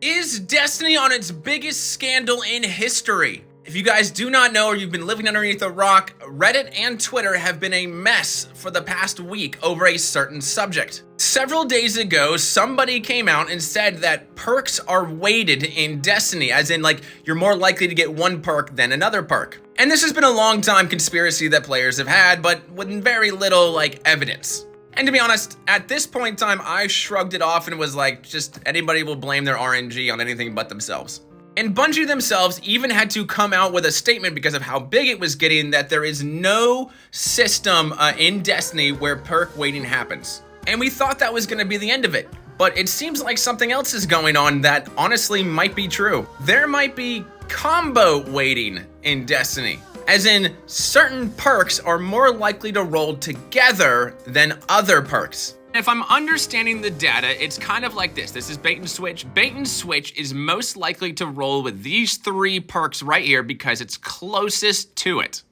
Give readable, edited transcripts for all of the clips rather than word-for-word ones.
Is Destiny on its biggest scandal in history? If you guys do not know or you've been living underneath a rock, Reddit and Twitter have been a mess for the past week over a certain subject. Several days ago, somebody came out and said that perks are weighted in Destiny, as in like you're more likely to get one perk than another perk. And this has been a long time conspiracy that players have had, but with very little evidence. And to be honest, at this point in time, I shrugged it off and was like, just anybody will blame their RNG on anything but themselves. And Bungie themselves even had to come out with a statement because of how big it was getting that there is no system in Destiny where perk weighting happens. And we thought that was going to be the end of it. But it seems like something else is going on that honestly might be true. There might be combo weighting in Destiny. As in, certain perks are more likely to roll together than other perks. If I'm understanding the data, it's kind of like this. This is bait and switch. Bait and switch is most likely to roll with these three perks right here because it's closest to it.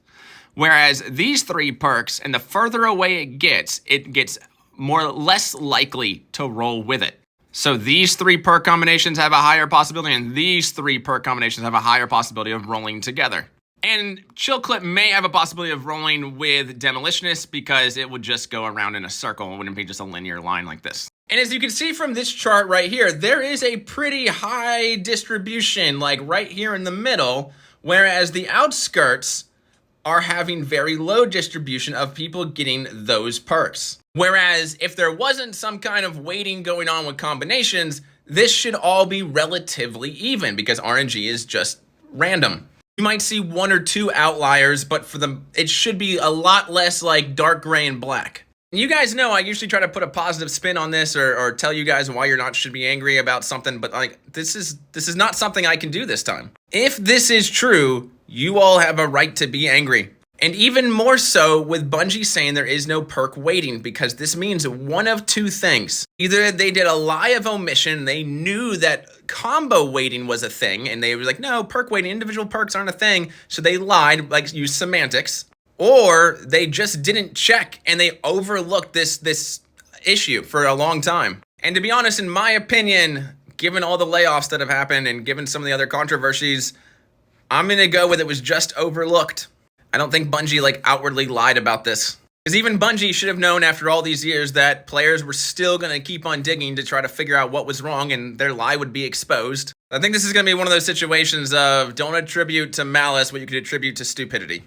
Whereas these three perks, and the further away it gets less likely to roll with it. So these three perk combinations have a higher possibility, and these three perk combinations have a higher possibility of rolling together. And Chill Clip may have a possibility of rolling with Demolitionist because it would just go around in a circle. It wouldn't be just a linear line like this. And as you can see from this chart right here, there is a pretty high distribution, like right here in the middle, whereas the outskirts are having very low distribution of people getting those perks. Whereas if there wasn't some kind of weighting going on with combinations, this should all be relatively even because RNG is just random. You might see one or two outliers, but it should be a lot less like dark gray and black. You guys know I usually try to put a positive spin on this or tell you guys why should be angry about something, but this is not something I can do this time. If this is true, you all have a right to be angry. And even more so with Bungie saying there is no perk weighting, because this means one of two things. Either they did a lie of omission, they knew that combo weighting was a thing, and they were like, no, perk weighting, individual perks aren't a thing, so they lied, used semantics. Or they just didn't check, and they overlooked this issue for a long time. And to be honest, in my opinion, given all the layoffs that have happened, and given some of the other controversies, I'm gonna go with it was just overlooked. I don't think Bungie outwardly lied about this. Because even Bungie should have known after all these years that players were still going to keep on digging to try to figure out what was wrong and their lie would be exposed. I think this is going to be one of those situations of don't attribute to malice what you could attribute to stupidity.